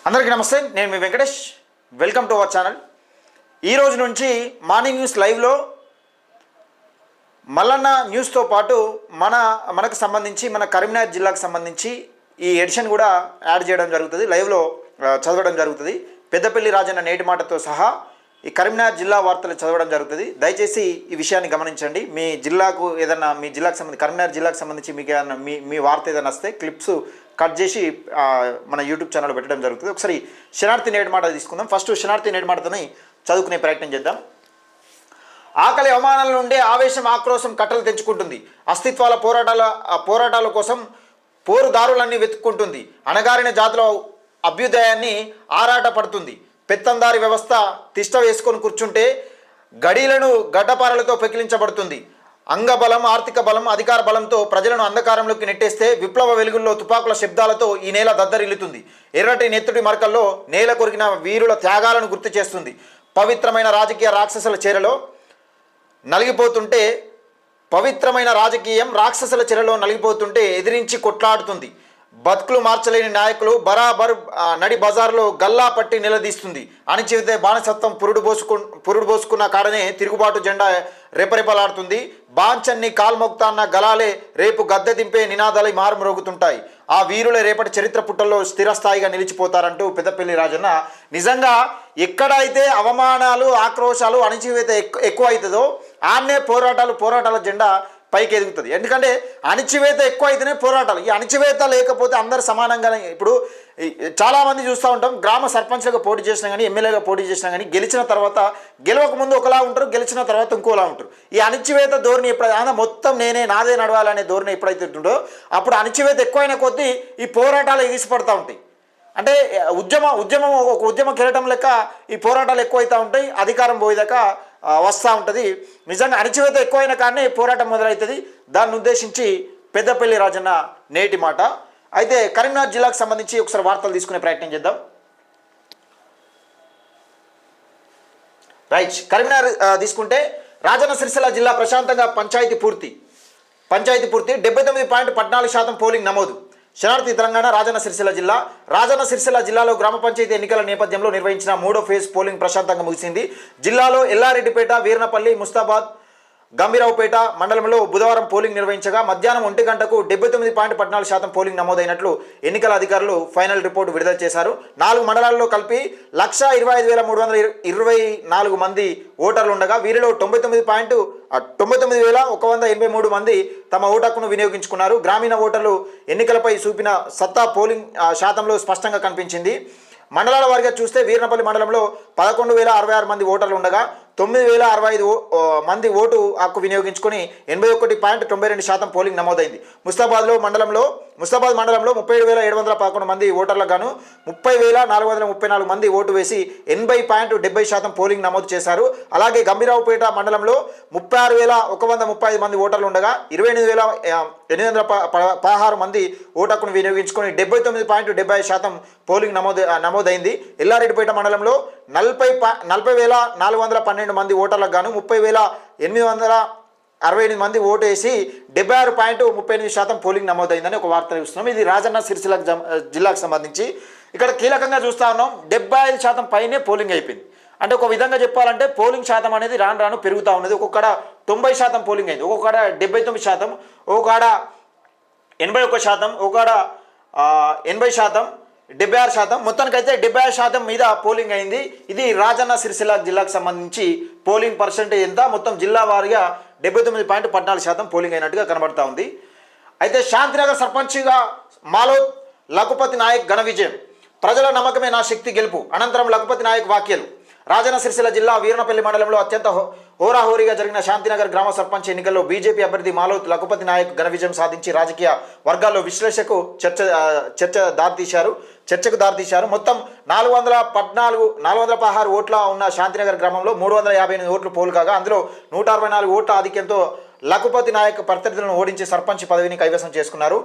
అందరికీ నమస్తే, నేను మీ Venkatesh. Welcome to our channel. ఈ రోజు నుంచి మార్నింగ్ న్యూస్ లైవ్లో మల్లన్న న్యూస్తో పాటు మనకు సంబంధించి మన కరీంనగర్ జిల్లాకు సంబంధించి ఈ ఎడిషన్ కూడా యాడ్ చేయడం జరుగుతుంది, లైవ్లో చదవడం జరుగుతుంది. పెద్దపల్లి రాజన్న నేటి మాటతో సహా ఈ కరీంనగర్ జిల్లా వార్తలు చదవడం జరుగుతుంది. దయచేసి ఈ విషయాన్ని గమనించండి. మీ జిల్లాకు ఏదన్నా, మీ జిల్లాకు సంబంధించి కరీంనగర్ జిల్లాకు సంబంధించి మీకు ఏదన్నా మీ వార్త ఏదైనా వస్తే క్లిప్స్ కట్ చేసి మన యూట్యూబ్ ఛానల్లో పెట్టడం జరుగుతుంది. ఒకసారి శనార్థి నేటి మాట తీసుకుందాం. ఫస్ట్ శనార్థి నేటి మాటతోని చదువుకునే ప్రయత్నం చేద్దాం. ఆకలి అవమానాల నుండే ఆవేశం ఆక్రోశం కట్టలు తెంచుకుంటుంది. అస్తిత్వాల పోరాటాల కోసం పోరుదారులన్నీ వెతుక్కుంటుంది. అణగారిన జాతుల అభ్యుదయాన్ని ఆరాట పడుతుంది. పెత్తందారి వ్యవస్థ తిష్ట వేసుకొని కూర్చుంటే గడీలను గడ్డపారలతో పెకిలించబడుతుంది. అంగబలం, ఆర్థిక బలం, అధికార బలంతో ప్రజలను అంధకారంలోకి నెట్టేస్తే విప్లవ వెలుగుల్లో తుపాకుల శబ్దాలతో ఈ నేల దద్దరిల్లుతుంది. ఎర్రటి నెత్తుడి మరకల్లో నేల కొరిగిన వీరుల త్యాగాలను గుర్తు చేస్తుంది. పవిత్రమైన రాజకీయ రాక్షసుల చెరలో నలిగిపోతుంటే రాక్షసుల చెరలో నలిగిపోతుంటే ఎదిరించి కొట్లాడుతుంది. బతుకులు మార్చలేని నాయకులు బరాబర్ నడి బజార్లో గల్లా పట్టి నిలదీస్తుంది. అణిచివేత బానిసత్వం పురుడు పోసుకున్న కాడనే తిరుగుబాటు జెండా రెపరెపలాడుతుంది. బాంచన్ని కాల్మొక్తాన్న గలాలే రేపు గద్దె దింపే నినాదాలు మారుమ్రోగుతుంటాయి. ఆ వీరులే రేపటి చరిత్ర పుటల్లో స్థిరస్థాయిగా నిలిచిపోతారంటూ పెద్దపల్లి రాజన్న. నిజంగా ఎక్కడైతే అవమానాలు, ఆక్రోశాలు, అణిచివేత ఎక్కువ అవుతుందో ఆన్నే పోరాటాల జెండా పైకి ఎదుగుతుంది. ఎందుకంటే అణిచివేత ఎక్కువ అయితేనే పోరాటాలు. ఈ అణిచివేత లేకపోతే అందరు సమానంగానే. ఇప్పుడు చాలామంది చూస్తూ ఉంటాం, గ్రామ సర్పంచ్లుగా పోటీ చేసినా కానీ, ఎమ్మెల్యేగా పోటీ చేసినా కానీ గెలిచిన తర్వాత గెలవక ముందు ఒకలా ఉంటారు, గెలిచిన తర్వాత ఇంకోలా ఉంటారు. ఈ అణిచివేత ధోరణి ఎప్పుడైనా మొత్తం నాదే నడవాలనే ధోరణి ఎప్పుడైతే ఉంటుందో అప్పుడు అణిచివేత ఎక్కువైన కొద్దీ ఈ పోరాటాలు ఎగిసిపడుతూ ఉంటాయి. అంటే ఉద్యమ కెరటం లెక్క ఈ పోరాటాలు ఎక్కువైతూ ఉంటాయి. అధికారం పోయేదాకా వస్తూ ఉంటుంది. నిజంగా అణిచివేత ఎక్కువైన కానీ పోరాటం మొదలవుతుంది. దాన్ని ఉద్దేశించి పెద్దపల్లి రాజన్న నేటి మాట. అయితే కరీంనగర్ జిల్లాకు సంబంధించి ఒకసారి వార్తలు తీసుకునే ప్రయత్నం చేద్దాం. రైట్, కరీంనగర్ తీసుకుంటే రాజన్న సిరిసిల్ల జిల్లా ప్రశాంతంగా పంచాయతీ పూర్తి 79.14% పోలింగ్ నమోదు. శనార్థి తెలంగాణ రాజన్న సిరిసిల్ల జిల్లాలో గ్రామ పంచాయతీ ఎన్నికల నేపథ్యంలో నిర్వహించిన 3వ ఫేజ్ పోలింగ్ ప్రశాంతంగా ముగిసింది. జిల్లాలో ఎల్లారెడ్డిపేట, వీర్నపల్లి, ముస్తాబాద్, గంభీరావుపేట మండలంలో బుధవారం పోలింగ్ నిర్వహించగా మధ్యాహ్నం 1 గంటకు 79.14% పోలింగ్ నమోదైనట్లు ఎన్నికల అధికారులు ఫైనల్ రిపోర్టు విడుదల చేశారు. 4 మండలాల్లో కలిపి 125,324 మంది ఓటర్లు ఉండగా వీరిలో 99,183 మంది తమ ఓటు హక్కును వినియోగించుకున్నారు. గ్రామీణ ఓటర్లు ఎన్నికలపై చూపిన సత్తా పోలింగ్ శాతంలో స్పష్టంగా కనిపించింది. మండలాల వారిగా చూస్తే వీర్నపల్లి మండలంలో 11,066 మంది ఓటర్లు ఉండగా 9,065 మంది ఓటు హక్కు వినియోగించుకొని 81.92% పోలింగ్ నమోదైంది. ముస్తాబాద్ మండలంలో 37,711 మంది ఓటర్లకు గాను 30,434 మంది ఓటు వేసి 80.70% పోలింగ్ నమోదు చేశారు. అలాగే గంభీరావుపేట మండలంలో 36,135 మంది ఓటర్లు ఉండగా 28,816 మంది ఓటు హక్కును వినియోగించుకొని 79.70% పోలింగ్ నమోదైంది. ఎల్లారెడ్డిపేట మండలంలో 40,412 మంది ఓటర్లకు గాను 30,868 మంది ఓటు వేసి 76.38% పోలింగ్ నమోదైందని ఒక వార్త చూస్తున్నాం. ఇది రాజన్న సిరిసిల్ల జిల్లాకు సంబంధించి. ఇక్కడ కీలకంగా చూస్తూ ఉన్నాం, 75% పైనే పోలింగ్ అయిపోయింది. అంటే ఒక విధంగా చెప్పాలంటే పోలింగ్ శాతం అనేది రాను రాను పెరుగుతూ ఉన్నది. ఒక్కొక్కడ 90% పోలింగ్ అయింది, ఒక్కొక్కడ 79%, ఒక్కొక్కడ 81%, ఒక్కొక్కడ 80%, 76%, మొత్తానికైతే 76% మీద పోలింగ్ అయింది. ఇది రాజన్న సిరిసిల్ల జిల్లాకు సంబంధించి పోలింగ్ పర్సెంటేజ్ ఎంత, మొత్తం జిల్లా వారీగా 79.14% పోలింగ్ అయినట్టుగా కనబడతా ఉంది. అయితే శాంతినగర్ సర్పంచ్గా మాలోత్ లఖుపతి నాయక్ ఘన విజయం. ప్రజల నమ్మకమే నా శక్తి గెలుపు అనంతరం లఖుపతి నాయక్ వ్యాఖ్యలు. రాజన్న సిరిసిల్ల జిల్లా వీర్నపల్లి మండలంలో అత్యంత హోరాహోరీగా జరిగిన శాంతినగర్ గ్రామ సర్పంచ్ ఎన్నికల్లో బీజేపీ అభ్యర్థి మాలోత్ లఖుపతి నాయక్ ఘన విజయం సాధించి రాజకీయ వర్గాల్లో విశ్లేషకు చర్చకు దారితీశారు. మొత్తం 416 ఓట్ల ఉన్న శాంతినగర్ గ్రామంలో 358 ఓట్లు పోలు కాగా అందులో 164 ఓట్ల ఆధిక్యంతో లఖుపతి నాయక్ ప్రత్యర్థులను ఓడించి సర్పంచ్ పదవిని కైవసం చేసుకున్నారు.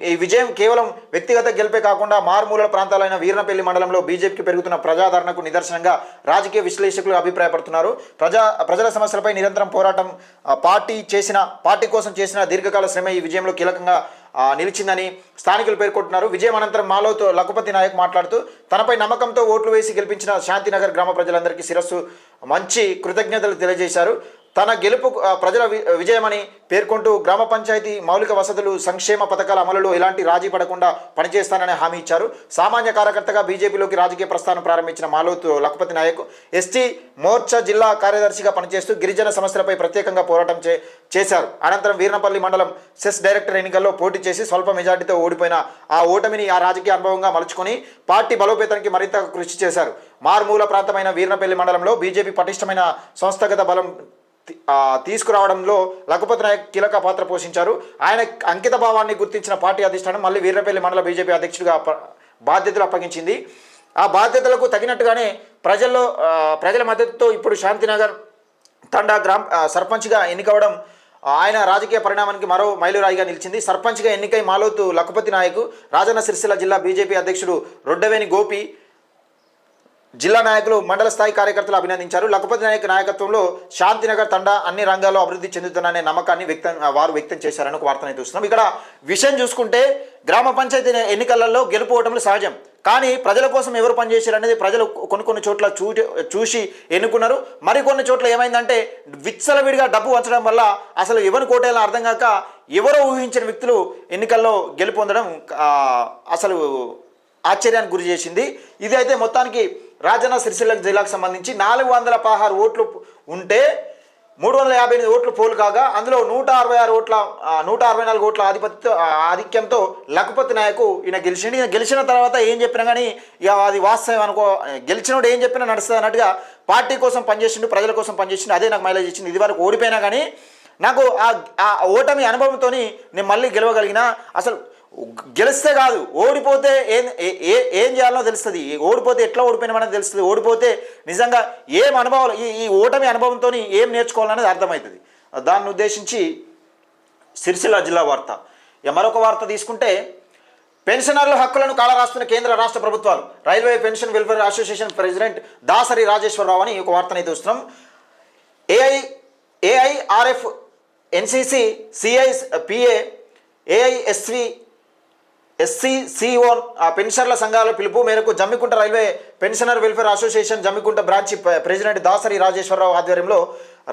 ఈ విజయం కేవలం వ్యక్తిగత గెలుపే కాకుండా మారుమూల ప్రాంతాలైన వీర్నపల్లి మండలంలో బీజేపీకి పెరుగుతున్న ప్రజాదరణకు నిదర్శనంగా రాజకీయ విశ్లేషకులు అభిప్రాయపడుతున్నారు. ప్రజల సమస్యలపై నిరంతరం పోరాటం పార్టీ కోసం చేసిన దీర్ఘకాల శ్రమ ఈ విజయంలో కీలకంగా నిలిచిందని స్థానికులు పేర్కొంటున్నారు. విజయం అనంతరం మాలోతో లఖుపతి నాయక్ మాట్లాడుతూ తనపై నమ్మకంతో ఓట్లు వేసి గెలిపించిన శాంతినగర్ గ్రామ ప్రజలందరికీ శిరస్సు మంచి కృతజ్ఞతలు తెలియజేశారు. తన గెలుపు ప్రజల విజయమని పేర్కొంటూ గ్రామ పంచాయతీ మౌలిక వసతులు సంక్షేమ పథకాల అమలులో ఎలాంటి రాజీ పడకుండా పనిచేస్తానని హామీ ఇచ్చారు. సామాన్య కార్యకర్తగా బీజేపీలోకి రాజకీయ ప్రస్థానం ప్రారంభించిన మాలోతు లఖుపతి నాయక్ ఎస్టీ మోర్చా జిల్లా కార్యదర్శిగా పనిచేస్తూ గిరిజన సమస్యలపై ప్రత్యేకంగా పోరాటం చేశారు. అనంతరం వీర్నపల్లి మండలం సెస్ డైరెక్టర్ ఎన్నికల్లో పోటీ చేసి స్వల్ప మెజార్టీతో ఓడిపోయిన ఆ ఓటమిని ఆ రాజకీయ అనుభవంగా మలుచుకొని పార్టీ బలోపేతానికి మరింత కృషి చేశారు. మారుమూల ప్రాంతమైన వీర్నపల్లి మండలంలో బీజేపీ పటిష్టమైన సంస్థాగత బలం తీసుకురావడంలో లఖుపతి నాయక్ కీలక పాత్ర పోషించారు. ఆయన అంకిత భావాన్ని గుర్తించిన పార్టీ అధిష్టానం మళ్ళీ వీర్నపల్లి మండల బీజేపీ అధ్యక్షుడిగా బాధ్యతలు అప్పగించింది. ఆ బాధ్యతలకు తగినట్టుగానే ప్రజల మద్దతుతో ఇప్పుడు శాంతినగర్ తండా సర్పంచ్గా ఎన్నికవడం ఆయన రాజకీయ పరిణామానికి మరో మైలురాయిగా నిలిచింది. సర్పంచ్గా ఎన్నికై మాలోతు లఖుపతి నాయక్ రాజన్న సిరిసిల్ల జిల్లా బీజేపీ అధ్యక్షుడు రొడ్డవేని గోపి, జిల్లా నాయకులు, మండల స్థాయి కార్యకర్తలు అభినందించారు. లఖుపతి నాయక్ నాయకత్వంలో శాంతినగర్ తండా అన్ని రంగాల్లో అభివృద్ధి చెందుతుందనే నమ్మకాన్ని వారు వ్యక్తం చేశారని ఒక వార్తను చూస్తున్నాం. ఇక్కడ విషయం చూసుకుంటే గ్రామ పంచాయతీ ఎన్నికలలో గెలుపు ఓటములు సహజం, కానీ ప్రజల కోసం ఎవరు పనిచేశారు అనేది ప్రజలు కొన్ని చోట్ల చూసి ఎన్నుకున్నారు. మరికొన్ని చోట్ల ఏమైందంటే విచ్చలవిడిగా డబ్బు వంచడం వల్ల అసలు ఎవరు కోటేలా అర్థం కాక ఎవరో ఊహించిన వ్యక్తులు ఎన్నికల్లో గెలుపొందడం అసలు ఆశ్చర్యానికి గురి చేసింది. ఇది అయితే మొత్తానికి రాజన్న సిరిసిల్ల జిల్లాకు సంబంధించి 416 ఓట్లు ఉంటే 358 ఓట్లు పోలు కాగా అందులో 164 ఓట్ల ఆధిక్యంతో లఖుపతి నాయక్ ఈయన గెలిచిన తర్వాత ఏం చెప్పినా కానీ ఇక అది వాస్తవం అనుకో, గెలిచినోడు ఏం చెప్పినా నడుస్తుంది అన్నట్టుగా పార్టీ కోసం పనిచేసిండు, ప్రజల కోసం పనిచేసిండు. అదే నాకు మైలేజ్ ఇచ్చింది. ఇది వరకు ఓడిపోయినా కానీ నాకు ఆ ఓటమి అనుభవంతో నేను మళ్ళీ గెలవగలిగిన. అసలు గెలిస్తే కాదు, ఓడిపోతే ఏం చేయాలో తెలుస్తుంది, ఓడిపోతే ఎట్లా ఓడిపోయినామనేది తెలుస్తుంది, ఓడిపోతే నిజంగా ఏం అనుభవాలు ఈ ఓటమి అనుభవంతో ఏం నేర్చుకోవాలనేది అర్థమవుతుంది. దాన్ని ఉద్దేశించి సిరిసిల్ల జిల్లా వార్త. మరొక వార్త తీసుకుంటే పెన్షనర్ల హక్కులను కాలరాస్తున్న కేంద్ర రాష్ట్ర ప్రభుత్వాలు. Railway pension welfare association president Dasari Rajeshwara Rao అని ఒక వార్తనైతే వస్తున్నాం. ఏఐఆర్ఎఫ్, ఎన్సిసి, సిఐపిఏ, ఏఐఎస్వి, ఎస్సీసీఓ పెన్షనర్ల సంఘాల పిలుపు మేరకు Jammikunta railway pensioner welfare association Jammikunta branch president Dasari Rajeshwara Rao ఆధ్వర్యంలో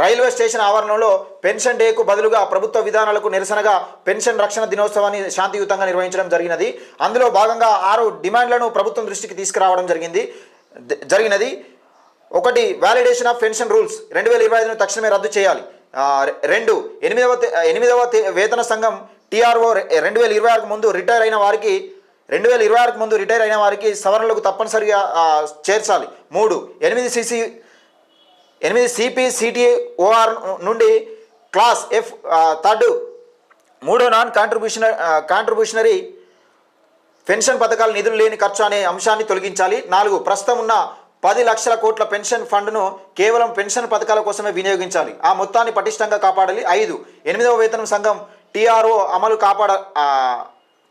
రైల్వే స్టేషన్ ఆవరణలో పెన్షన్ డేకు బదులుగా ప్రభుత్వ విధానాలకు నిరసనగా పెన్షన్ రక్షణ దినోత్సవాన్ని శాంతియుతంగా నిర్వహించడం జరిగినది. అందులో భాగంగా 6 డిమాండ్లను ప్రభుత్వం దృష్టికి తీసుకురావడం జరిగినది. 1. వ్యాలిడేషన్ ఆఫ్ పెన్షన్ రూల్స్ 2025ను తక్షణమే రద్దు చేయాలి. 2. 8వ వేతన సంఘం టీఆర్ఓ 2026కు ముందు రిటైర్ అయిన వారికి సవరణలకు తప్పనిసరిగా చేర్చాలి. 3. 8 CPCTOR నుండి class F 3rd non contributory pension పథకాల నిధులు లేని ఖర్చు అనే అంశాన్ని తొలగించాలి. 4. ప్రస్తుతం ఉన్న 10 లక్షల కోట్ల పెన్షన్ ఫండ్ను కేవలం పెన్షన్ పథకాల కోసమే వినియోగించాలి, ఆ మొత్తాన్ని పటిష్టంగా కాపాడాలి. 5. 8వ వేతన సంఘం టీఆర్ఓ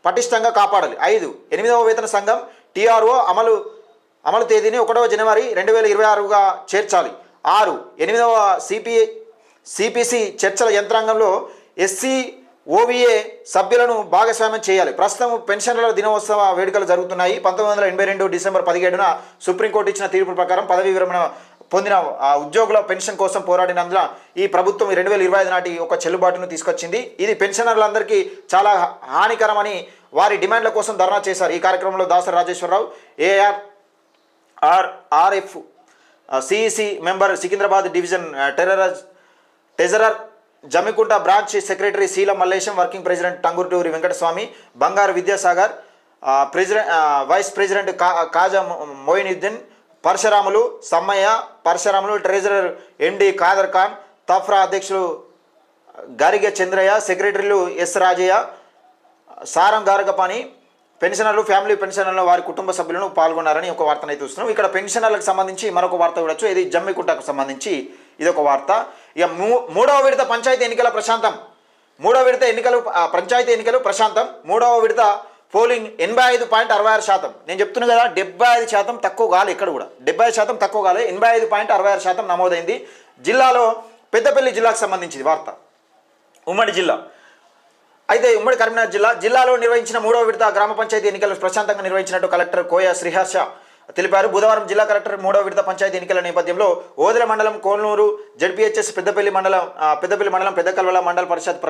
పటిష్టంగా కాపాడాలి. 5. 8వ వేతన సంఘం టీఆర్ఓ అమలు తేదీని 1వ జనవరి 2026గా చేర్చాలి. 6. 8వ సిపిసి చర్చల యంత్రాంగంలో SCOVA సభ్యులను భాగస్వామ్యం చేయాలి. ప్రస్తుతం పెన్షన్ల దినోత్సవ వేడుకలు జరుగుతున్నాయి. 1982 డిసెంబర్ 17న సుప్రీంకోర్టు ఇచ్చిన తీర్పు ప్రకారం పదవీ విరమణ పొందిన ఉద్యోగుల పెన్షన్ కోసం పోరాడినందున ఈ ప్రభుత్వం 2025 నాటి ఒక చెల్లుబాటును తీసుకొచ్చింది. ఇది పెన్షనర్లందరికీ చాలా హానికరమని వారి డిమాండ్ల కోసం ధర్నా చేశారు. ఈ కార్యక్రమంలో Dasari Rajeshwararao, ARF CEC member, Secunderabad division treasurer, Jammikunta branch secretary Seelam Mallesham, working president Tanguturi Venkataswamy, Bangaru Vidyasagar, vice president Kaja Moinuddin, Parasuramulu, Sammaiah, Parasuramulu, treasurer MD Khader Khan, తఫ్రా అధ్యక్షులు గారిగ చంద్రయ్య, సెక్రటరీలు ఎస్ రాజయ్య, సారం గారగపాని, పెన్షనర్లు, ఫ్యామిలీ పెన్షనర్లు వారి కుటుంబ సభ్యులను పాల్గొన్నారని ఒక వార్తనైతే చూస్తున్నాం. ఇక్కడ పెన్షనర్లకు సంబంధించి మరొక వార్త చూడొచ్చు. ఇది జమ్మికుంటకు సంబంధించి ఇది ఒక వార్త. ఇక మూడవ విడత పంచాయతీ ఎన్నికల ప్రశాంతం. మూడవ విడత ఎన్నికలు పంచాయతీ ఎన్నికలు ప్రశాంతం. మూడవ విడత పోలింగ్ 85.66%. నేను చెప్తున్నా కదా, 75% తక్కువ కాలే. ఇక్కడ కూడా 75% తక్కువ కాలే, 85.66% నమోదైంది. జిల్లాలో పెద్దపల్లి జిల్లాకు సంబంధించింది వార్త. ఉమ్మడి జిల్లా అయితే ఉమ్మడి కరీంనగర్ జిల్లాలో నిర్వహించిన మూడవ విడత గ్రామ పంచాయతీ ఎన్నికలు ప్రశాంతంగా నిర్వహించినట్టు కలెక్టర్ కోయ శ్రీహర్ష తెలిపారు. బుధవారం జిల్లా కలెక్టర్ మూడవ విడత పంచాయతీ ఎన్నికల నేపథ్యంలో ఓదెల మండలం కోల్నూరు జడ్పీహెచ్ఎస్ పెద్దపల్లి మండలం పెద్దకల్వల మండల పరిషత్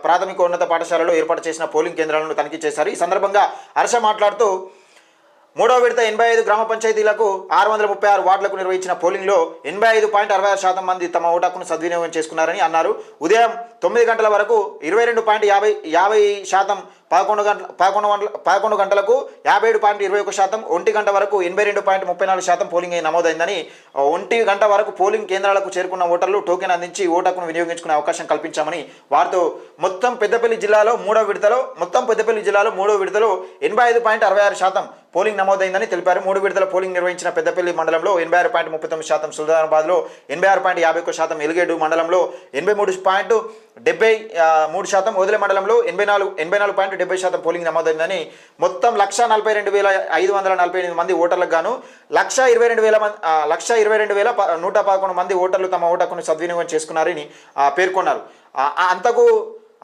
ప్రాథమికోన్నత పాఠశాలలో ఏర్పాటు చేసిన పోలింగ్ కేంద్రాలను తనిఖీ చేశారు. ఈ సందర్భంగా హర్ష మాట్లాడుతూ మూడవ విడత 85 గ్రామ పంచాయతీలకు 636 వార్డులకు నిర్వహించిన పోలింగ్లో 85.66% మంది తమ ఓటు హక్కును సద్వినియోగం చేసుకున్నారని అన్నారు. ఉదయం 9 గంటల వరకు 22.50% 11 గంటలకు 57.21%, 1 గంట వరకు 82.34% పోలింగ్ నమోదైందని, 1 గంట వరకు పోలింగ్ కేంద్రాలకు చేరుకున్న ఓటర్లు టోకెన్ అందించి ఓటు హక్కును వినియోగించుకునే అవకాశం కల్పించామని వారితో మొత్తం పెద్దపల్లి జిల్లాలో మూడో విడతలో 85.66% పోలింగ్ నమోదైందని తెలిపారు. 3 విడతల పోలింగ్ నిర్వహించిన పెద్దపల్లి మండలంలో 86.39%, సుల్తానాబాద్లో 86.51%, ఎలిగేడు మండలంలో 83.73%, ఓదెల మండలంలో 84.70% పోలింగ్ నమోదైందని, మొత్తం 1,42,548 మంది ఓటర్లకు గాను 1,22,111 మంది ఓటర్లు తమ ఓటు హక్కును సద్వినియోగం చేసుకున్నారని పేర్కొన్నారు.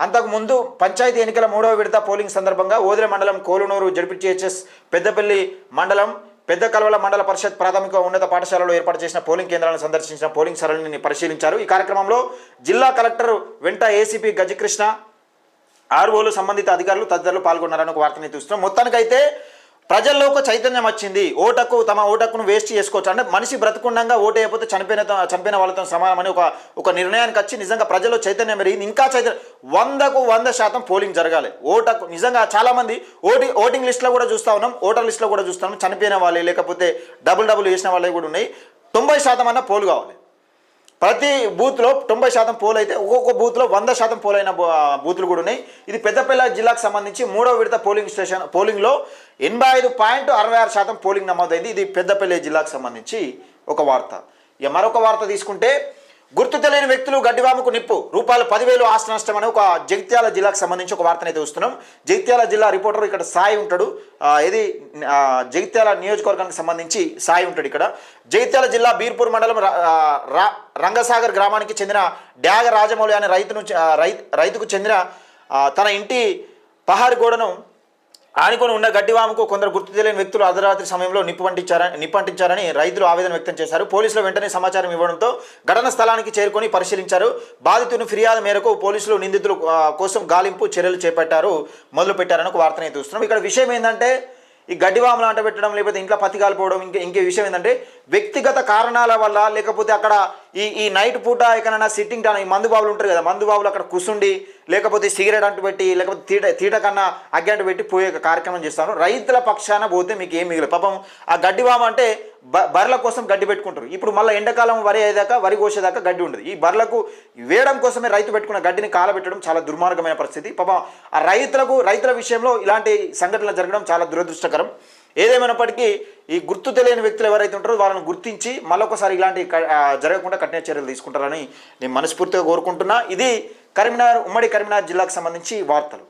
అంతకు ముందు పంచాయతీ ఎన్నికల మూడవ విడత పోలింగ్ సందర్భంగా ఓదెల మండలం కోలునూరు జడ్పీహెచ్ఎస్ పెద్దపల్లి మండలం పెద్ద కల్వల మండల పరిషత్ ప్రాథమిక ఉన్నత పాఠశాలలో ఏర్పాటు చేసిన పోలింగ్ కేంద్రాలను సందర్శించిన పోలింగ్ సరళిని పరిశీలించారు. ఈ కార్యక్రమంలో జిల్లా కలెక్టర్ వెంట ఏసీపీ గజకృష్ణ, ఆర్ఓలు, సంబంధిత అధికారులు తదితరులు పాల్గొన్నారని ఒక వార్తని చూస్తున్నాం. మొత్తానికైతే ప్రజల్లో ఒక చైతన్యం వచ్చింది. తమ ఓటక్కును వేస్ట్ చేసుకోవచ్చు అంటే మనిషి బ్రతుకుండగా ఓటు అయిపోతే చనిపోయిన వాళ్ళతో సమానమని ఒక నిర్ణయానికి వచ్చి నిజంగా ప్రజల్లో చైతన్యం పెరిగింది. ఇంకా 100% పోలింగ్ జరగాలి. ఓటకు నిజంగా చాలామంది ఓటింగ్ లిస్ట్లో కూడా చూస్తూ ఉన్నాం, ఓటర్ లిస్ట్లో కూడా చూస్తున్నాం. చనిపోయిన వాళ్ళే లేకపోతే డబుల్ చేసిన వాళ్ళే కూడా ఉన్నాయి. 90% అన్న పోలు కావాలి. ప్రతి బూత్లో 90% పోల్ అయితే ఒక్కొక్క బూత్లో 100% పోలైన బూతులు కూడా ఉన్నాయి. ఇది పెద్దపల్లి జిల్లాకు సంబంధించి మూడవ విడత పోలింగ్లో 85.66% పోలింగ్ నమోదైంది. ఇది పెద్దపల్లి జిల్లాకు సంబంధించి ఒక వార్త. ఇక మరొక వార్త తీసుకుంటే, గుర్తు తెలియని వ్యక్తులు గడ్డివాముకు నిప్పు, ₹10,000 ఆస్తి నష్టం అని ఒక జగిత్యాల జిల్లాకు సంబంధించి ఒక వార్తనైతే చూస్తున్నాం. జగిత్యాల జిల్లా రిపోర్టర్ ఇక్కడ సాయి ఉంటాడు. ఇది జగిత్యాల నియోజకవర్గానికి సంబంధించి సాయి ఉంటాడు ఇక్కడ. జగిత్యాల జిల్లా బీర్పూర్ మండలం రంగసాగర్ గ్రామానికి చెందిన డ్యాగ రాజమౌళి అనే రైతుకు చెందిన తన ఇంటి పహారి గోడను ఆనుకొని ఉన్న గడ్డివాముకు కొందరు గుర్తు తెలియని వ్యక్తులు అర్ధరాత్రి సమయంలో నిప్పంటించారని రైతులు ఆవేదన వ్యక్తం చేశారు. పోలీసులు వెంటనే సమాచారం ఇవ్వడంతో ఘటన స్థలానికి చేరుకొని పరిశీలించారు. బాధితుని ఫిర్యాదు మేరకు పోలీసులు నిందితుల కోసం గాలింపు చర్యలు మొదలుపెట్టారని ఒక వార్తని చూస్తున్నాం. ఇక్కడ విషయం ఏంటంటే, ఈ గడ్డివాములు అంట పెట్టడం, లేకపోతే ఇంట్లో పత్తి కాలిపోవడం, ఇంకే విషయం ఏంటంటే వ్యక్తిగత కారణాల వల్ల, లేకపోతే అక్కడ ఈ నైట్ పూట ఎక్కడైనా సిట్టింగ్ టైం ఈ మందు బాబులు ఉంటారు కదా, మందు బాబులు అక్కడ కూర్చుండి లేకపోతే సిగరెట్ అంటు పెట్టి లేకపోతే తీట కన్నా అగ్గంటు పెట్టి పోయే కార్యక్రమం చేస్తారు. రైతుల పక్షాన పోతే మీకు ఏం మిగిలి పాపం ఆ గడ్డివాము అంటే బర్రెల కోసం గడ్డి పెట్టుకుంటారు. ఇప్పుడు మళ్ళీ ఎండాకాలం వరి కోసేదాకా గడ్డి ఉండదు. ఈ బర్రెలకు వేయడం కోసమే రైతు పెట్టుకున్న గడ్డిని కాలబెట్టడం చాలా దుర్మార్గమైన పరిస్థితి. పాపం ఆ రైతుల విషయంలో ఇలాంటి సంఘటనలు జరగడం చాలా దురదృష్టకరం. ఏదేమైనప్పటికీ ఈ గుర్తు తెలియని వ్యక్తులు ఎవరైతే ఉంటారో వాళ్ళని గుర్తించి మళ్ళొకసారి ఇలాంటి జరగకుండా కఠిన చర్యలు తీసుకుంటారని నేను మనస్ఫూర్తిగా కోరుకుంటున్నా. ఇది ఉమ్మడి కరీంనగర్ జిల్లాకు సంబంధించి వార్తలు.